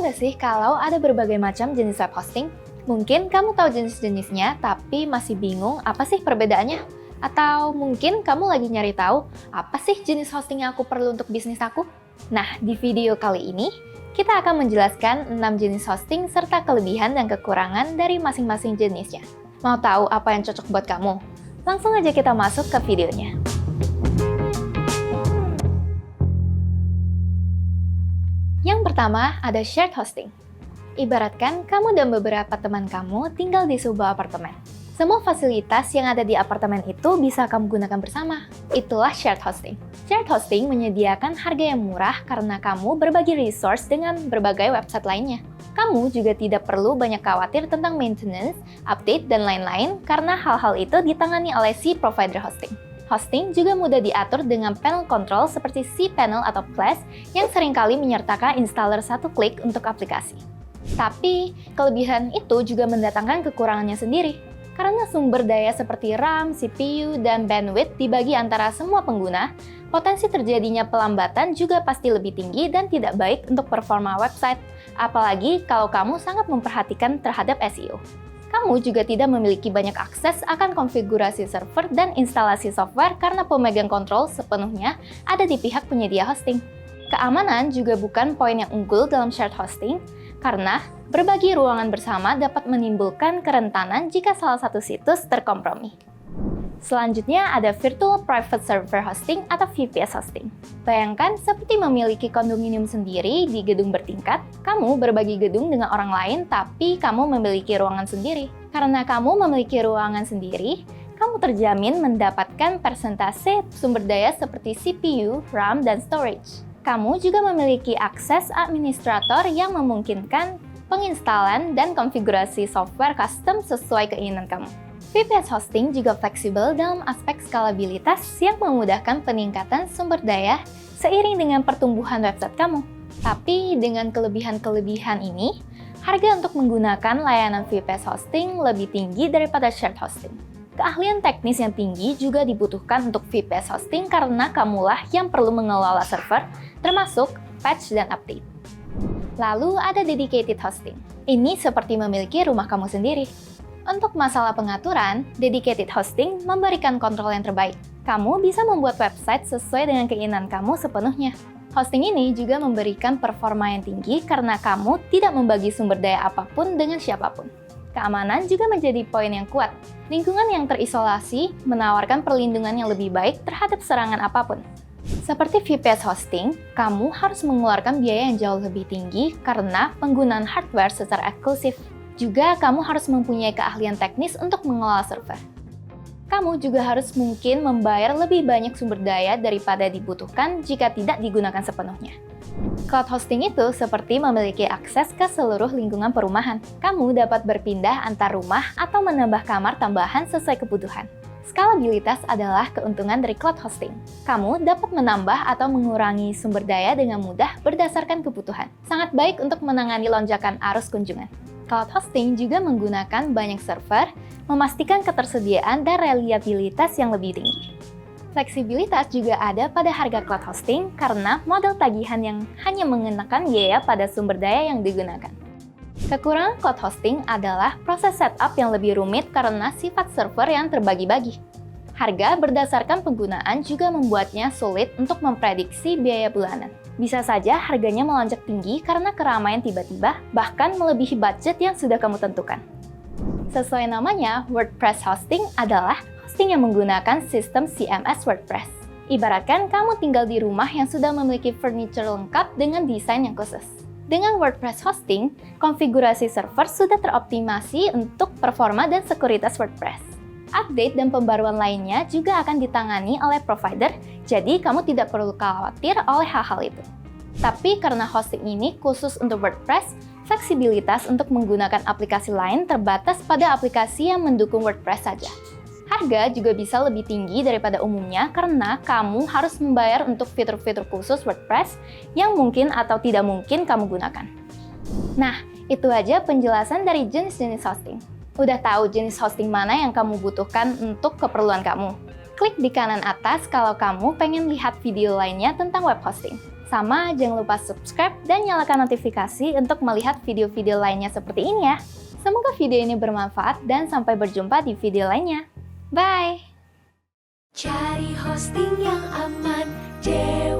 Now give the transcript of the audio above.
nggak sih kalau ada berbagai macam jenis web hosting? Mungkin kamu tahu jenis-jenisnya, tapi masih bingung apa sih perbedaannya? Atau mungkin kamu lagi nyari tahu apa sih jenis hosting yang aku perlu untuk bisnis aku? Nah, di video kali ini, kita akan menjelaskan 6 jenis hosting serta kelebihan dan kekurangan dari masing-masing jenisnya. Mau tahu apa yang cocok buat kamu? Langsung aja kita masuk ke videonya. Yang pertama, ada shared hosting. Ibaratkan kamu dan beberapa teman kamu tinggal di sebuah apartemen. Semua fasilitas yang ada di apartemen itu bisa kamu gunakan bersama. Itulah shared hosting. Shared hosting menyediakan harga yang murah karena kamu berbagi resource dengan berbagai website lainnya. Kamu juga tidak perlu banyak khawatir tentang maintenance, update, dan lain-lain karena hal-hal itu ditangani oleh si provider hosting. Hosting juga mudah diatur dengan panel control seperti cPanel atau Flash yang seringkali menyertakan installer satu klik untuk aplikasi. Tapi, kelebihan itu juga mendatangkan kekurangannya sendiri. Karena sumber daya seperti RAM, CPU, dan bandwidth dibagi antara semua pengguna, potensi terjadinya pelambatan juga pasti lebih tinggi dan tidak baik untuk performa website, apalagi kalau kamu sangat memperhatikan terhadap SEO. Kamu juga tidak memiliki banyak akses akan konfigurasi server dan instalasi software karena pemegang kontrol sepenuhnya ada di pihak penyedia hosting. Keamanan juga bukan poin yang unggul dalam shared hosting, karena berbagi ruangan bersama dapat menimbulkan kerentanan jika salah satu situs terkompromi. Selanjutnya ada Virtual Private Server Hosting atau VPS Hosting. Bayangkan seperti memiliki kondominium sendiri di gedung bertingkat, kamu berbagi gedung dengan orang lain tapi kamu memiliki ruangan sendiri. Karena kamu memiliki ruangan sendiri, kamu terjamin mendapatkan persentase sumber daya seperti CPU, RAM, dan storage. Kamu juga memiliki akses administrator yang memungkinkan penginstalan dan konfigurasi software custom sesuai keinginan kamu. VPS hosting juga fleksibel dalam aspek skalabilitas yang memudahkan peningkatan sumber daya seiring dengan pertumbuhan website kamu. Tapi dengan kelebihan-kelebihan ini, harga untuk menggunakan layanan VPS hosting lebih tinggi daripada shared hosting. Keahlian teknis yang tinggi juga dibutuhkan untuk VPS hosting karena kamulah yang perlu mengelola server, termasuk patch dan update. Lalu ada dedicated hosting. Ini seperti memiliki rumah kamu sendiri. Untuk masalah pengaturan, dedicated hosting memberikan kontrol yang terbaik. Kamu bisa membuat website sesuai dengan keinginan kamu sepenuhnya. Hosting ini juga memberikan performa yang tinggi karena kamu tidak membagi sumber daya apapun dengan siapapun. Keamanan juga menjadi poin yang kuat. Lingkungan yang terisolasi menawarkan perlindungan yang lebih baik terhadap serangan apapun. Seperti VPS hosting, kamu harus mengeluarkan biaya yang jauh lebih tinggi karena penggunaan hardware secara eksklusif. Juga kamu harus mempunyai keahlian teknis untuk mengelola server. Kamu juga harus mungkin membayar lebih banyak sumber daya daripada dibutuhkan jika tidak digunakan sepenuhnya. Cloud hosting itu seperti memiliki akses ke seluruh lingkungan perumahan. Kamu dapat berpindah antar rumah atau menambah kamar tambahan sesuai kebutuhan. Skalabilitas adalah keuntungan dari cloud hosting. Kamu dapat menambah atau mengurangi sumber daya dengan mudah berdasarkan kebutuhan. Sangat baik untuk menangani lonjakan arus kunjungan. Cloud hosting juga menggunakan banyak server, memastikan ketersediaan dan reliabilitas yang lebih tinggi. Fleksibilitas juga ada pada harga cloud hosting karena model tagihan yang hanya mengenakan biaya pada sumber daya yang digunakan. Kekurangan cloud hosting adalah proses setup yang lebih rumit karena sifat server yang terbagi-bagi. Harga berdasarkan penggunaan juga membuatnya sulit untuk memprediksi biaya bulanan. Bisa saja harganya melonjak tinggi karena keramaian tiba-tiba, bahkan melebihi budget yang sudah kamu tentukan. Sesuai namanya, WordPress hosting adalah hosting yang menggunakan sistem CMS WordPress. Ibaratkan kamu tinggal di rumah yang sudah memiliki furniture lengkap dengan desain yang khusus. Dengan WordPress hosting, konfigurasi server sudah teroptimasi untuk performa dan sekuritas WordPress. Update dan pembaruan lainnya juga akan ditangani oleh provider, jadi kamu tidak perlu khawatir oleh hal-hal itu. Tapi karena hosting ini khusus untuk WordPress, fleksibilitas untuk menggunakan aplikasi lain terbatas pada aplikasi yang mendukung WordPress saja. Harga juga bisa lebih tinggi daripada umumnya karena kamu harus membayar untuk fitur-fitur khusus WordPress yang mungkin atau tidak mungkin kamu gunakan. Nah, itu aja penjelasan dari jenis-jenis hosting. Udah tahu jenis hosting mana yang kamu butuhkan untuk keperluan kamu? Klik di kanan atas kalau kamu pengen lihat video lainnya tentang web hosting. Sama jangan lupa subscribe dan nyalakan notifikasi untuk melihat video-video lainnya seperti ini ya. Semoga video ini bermanfaat dan sampai berjumpa di video lainnya. Bye! Cari hosting yang aman, Dewa.